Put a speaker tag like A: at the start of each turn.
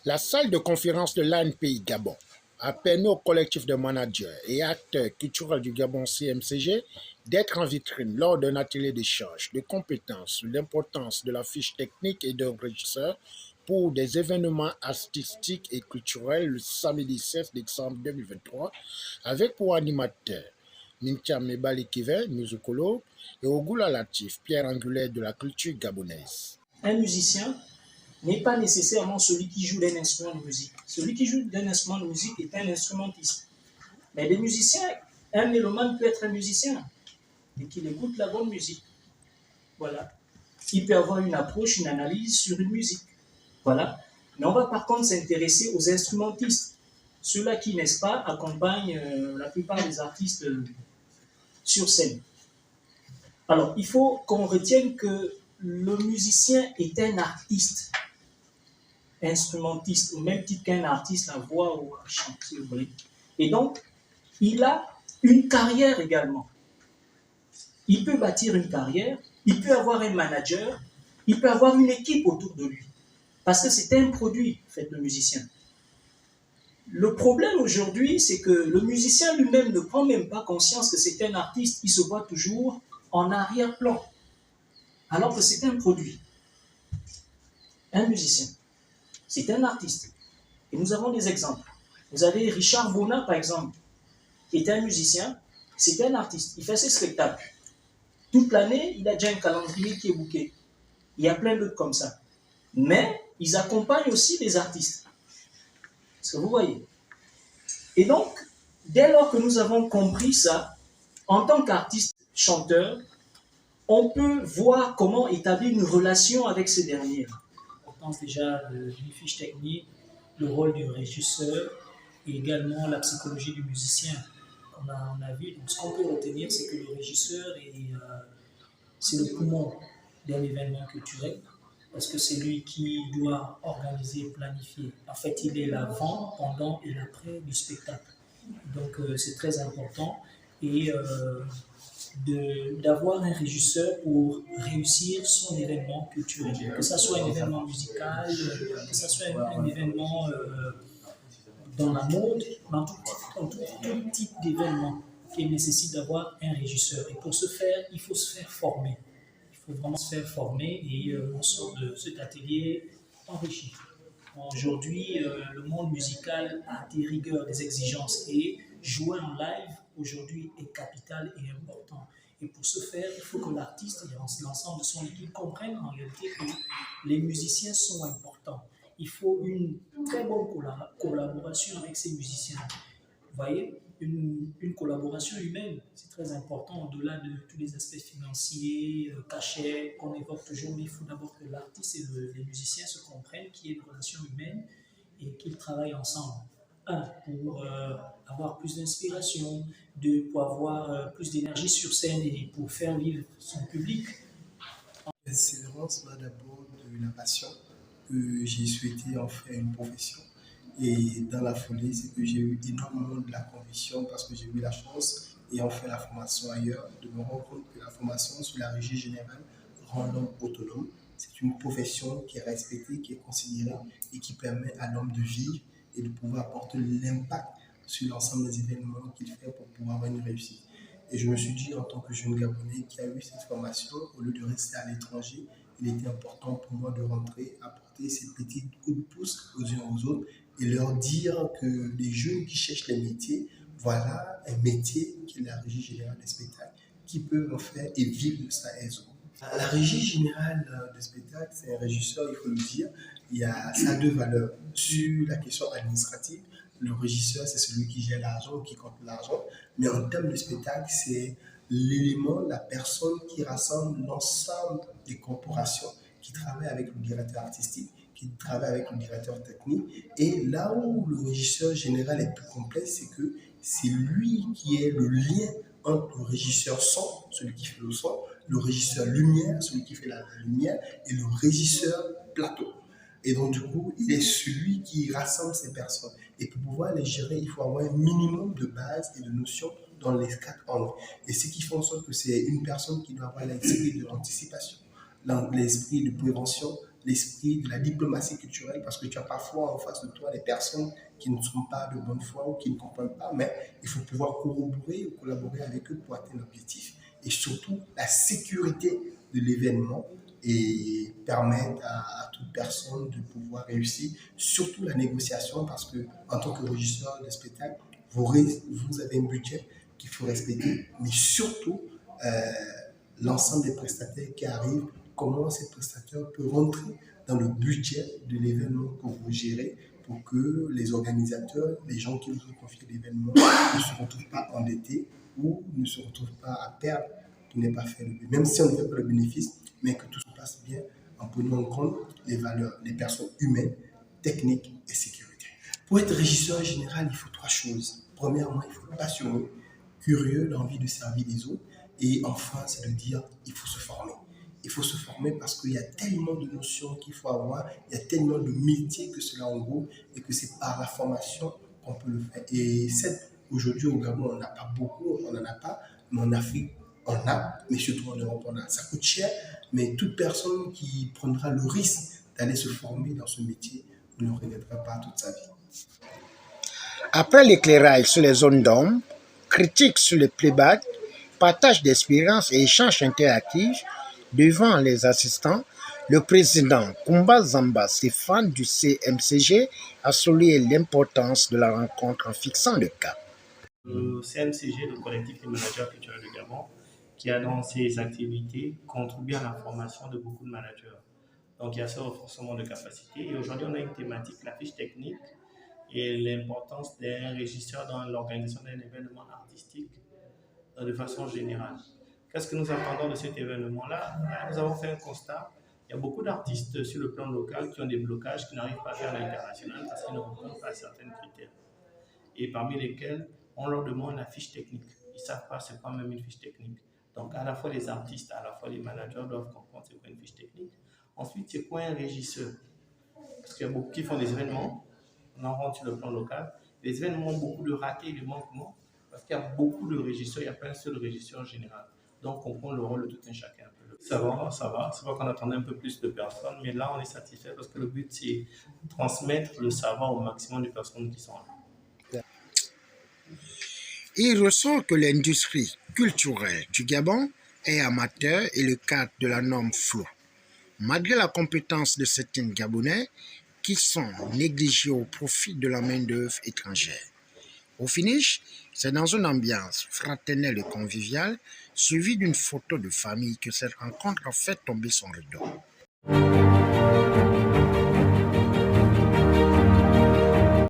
A: La salle de conférence de l'ANPI Gabon a permis au collectif de managers et acteurs culturels du Gabon CMCG d'être en vitrine lors d'un atelier d'échange de compétences sur l'importance de la fiche technique et d'un régisseur pour des événements artistiques et culturels le samedi 16 décembre 2023 avec pour animateur Mintia Mebali Kiven, musicologue, et Ogula Latif, pierre angulaire de la culture gabonaise.
B: Un musicien n'est pas nécessairement celui qui joue d'un instrument de musique. Celui qui joue d'un instrument de musique est un instrumentiste. Mais les musiciens, un mélomane peut être un musicien et qu'il écoute la bonne musique. Voilà. Il peut avoir une approche, une analyse sur une musique. Voilà. Mais on va par contre s'intéresser aux instrumentistes. Ceux-là qui, n'est-ce pas, accompagnent la plupart des artistes sur scène. Alors, il faut qu'on retienne que le musicien est un artiste, instrumentiste, au même titre qu'un artiste à voix ou à chant, si vous voulez. Et donc, il a une carrière également. Il peut bâtir une carrière, il peut avoir un manager, il peut avoir une équipe autour de lui. Parce que c'est un produit, en fait, le musicien. Le problème aujourd'hui, c'est que le musicien lui-même ne prend même pas conscience que c'est un artiste. Il se voit toujours en arrière-plan, alors que c'est un produit. Un musicien, c'est un artiste. Et nous avons des exemples. Vous avez Richard Bona, par exemple, qui est un musicien, c'est un artiste. Il fait ses spectacles. Toute l'année, il a déjà un calendrier qui est booké. Il y a plein d'autres comme ça. Mais ils accompagnent aussi des artistes. Est-ce que vous voyez? Et donc, dès lors que nous avons compris ça, en tant qu'artiste chanteur, on peut voir comment établir une relation avec ces derniers. L'importance déjà d'une fiche technique, le rôle du régisseur et également la psychologie du musicien. On a vu, donc ce qu'on peut retenir, c'est que le régisseur, c'est le poumon d'un événement culturel, parce que c'est lui qui doit organiser et planifier. En fait, il est l'avant, pendant et l'après du spectacle. Donc, c'est très important. Et d'avoir un régisseur pour réussir son événement culturel, que ce soit un événement musical, que ce soit un événement dans la mode, dans tout type d'événement qui nécessite d'avoir un régisseur. Et pour ce faire, il faut se faire former. Il faut vraiment se faire former et on sort de cet atelier enrichi. Aujourd'hui, le monde musical a des rigueurs, des exigences et jouer en live aujourd'hui est capital et important. Et pour ce faire, il faut que l'artiste et l'ensemble de son équipe comprennent en réalité que les musiciens sont importants. Il faut une très bonne collaboration avec ces musiciens. Vous voyez, une collaboration humaine, c'est très important au-delà de tous les aspects financiers, cachets qu'on évoque toujours, mais il faut d'abord que l'artiste et les musiciens se comprennent, qu'il y ait une relation humaine et qu'ils travaillent ensemble. Pour avoir plus d'inspiration, pour avoir plus d'énergie sur scène et pour faire vivre son public.
C: Persévérance va d'abord de la passion, que j'ai souhaité en faire une profession. Et dans la folie, c'est que j'ai eu énormément de la conviction parce que j'ai eu la chance, ayant fait la formation ailleurs, de me rendre compte que la formation sur la régie générale rend l'homme autonome. C'est une profession qui est respectée, qui est considérée et qui permet à l'homme de vivre et de pouvoir apporter l'impact sur l'ensemble des événements qu'il fait pour pouvoir avoir une réussite. Et je me suis dit, en tant que jeune Gabonais qui a eu cette formation, au lieu de rester à l'étranger, il était important pour moi de rentrer, apporter ces petits coups de pouce aux uns aux autres et leur dire que les jeunes qui cherchent les métiers, voilà un métier qui est la Régie générale des spectacles, qui peuvent en faire et vivre de ça aisément. La Régie générale des spectacles, c'est un régisseur, il faut le dire, ça a deux valeurs. Sur la question administrative, le régisseur, c'est celui qui gère l'argent, qui compte l'argent, mais en termes de spectacle, c'est l'élément, la personne qui rassemble l'ensemble des corporations qui travaillent avec le directeur artistique, qui travaille avec le directeur technique. Et là où le régisseur général est plus complexe, c'est que c'est lui qui est le lien entre le régisseur son, celui qui fait le son, le régisseur lumière, celui qui fait la lumière, et le régisseur plateau. Et donc, du coup, il est celui qui rassemble ces personnes. Et pour pouvoir les gérer, il faut avoir un minimum de base et de notions dans les 4 angles. Et ce qui fait en sorte que c'est une personne qui doit avoir l'esprit de l'anticipation, l'esprit de prévention, l'esprit de la diplomatie culturelle, parce que tu as parfois en face de toi des personnes qui ne sont pas de bonne foi ou qui ne comprennent pas, mais il faut pouvoir corroborer ou collaborer avec eux pour atteindre l'objectif. Et surtout, la sécurité de l'événement et permettre à toute personne de pouvoir réussir, surtout la négociation, parce que en tant que régisseur de spectacle, vous avez un budget qu'il faut respecter, mais surtout l'ensemble des prestataires qui arrivent, comment ces prestataires peuvent rentrer dans le budget de l'événement que vous gérez pour que les organisateurs, les gens qui vous ont confié l'événement ne se retrouvent pas endettés ou ne se retrouvent pas à perdre, qui n'est pas fait le but. Même si on ne fait pas le bénéfice, mais que tout se passe bien en prenant en compte les valeurs, les personnes humaines, techniques et sécurité. Pour être régisseur général, il faut 3 choses. Premièrement, il faut être passionné, curieux, l'envie de servir les autres. Et enfin, c'est de dire, il faut se former. Il faut se former parce qu'il y a tellement de notions qu'il faut avoir, il y a tellement de métiers que cela englobe et que c'est par la formation qu'on peut le faire. Et aujourd'hui au Gabon, on n'a pas beaucoup, on n'en a pas, mais en Afrique, on a, mais surtout en Europe, on a. Ça coûte cher, mais toute personne qui prendra le risque d'aller se former dans ce métier ne le regrettera pas toute sa vie.
A: Après l'éclairage sur les zones d'ombre, critique sur le playback, partage d'expériences et échanges interactifs devant les assistants, le président Kumba Zamba Stéphane du CMCG a souligné l'importance de la rencontre en fixant le cap.
D: Le CMCG, le collectif des managers culturels du Gabon, qui a dans ses activités contribué à la formation de beaucoup de managers. Donc il y a ce renforcement de capacité. Et aujourd'hui, on a une thématique, la fiche technique et l'importance d'un régisseur dans l'organisation d'un événement artistique de façon générale. Qu'est-ce que nous attendons de cet événement-là? Nous avons fait un constat. Il y a beaucoup d'artistes sur le plan local qui ont des blocages, qui n'arrivent pas à faire l'international parce qu'ils ne répondent pas à certains critères. Et parmi lesquels, on leur demande la fiche technique. Ils ne savent pas c'est quoi même une fiche technique. Donc à la fois les artistes, à la fois les managers doivent comprendre c'est quoi une fiche technique. Ensuite, c'est quoi un régisseur? Parce qu'il y a beaucoup qui font des événements, on en rentre sur le plan local. Les événements ont beaucoup de ratés et de manquements parce qu'il y a beaucoup de régisseurs, il n'y a pas un seul régisseur général. Donc on prend le rôle de tout un chacun. Ça va, ça va. C'est vrai qu'on attendait un peu plus de personnes, mais là on est satisfait parce que le but c'est de transmettre le savoir au maximum de personnes qui sont là.
A: Il ressort que l'industrie culturelle du Gabon est amateur et le cadre de la norme flou. Malgré la compétence de certains Gabonais qui sont négligés au profit de la main-d'œuvre étrangère. Au finish, c'est dans une ambiance fraternelle et conviviale, suivie d'une photo de famille que cette rencontre a fait tomber son rideau.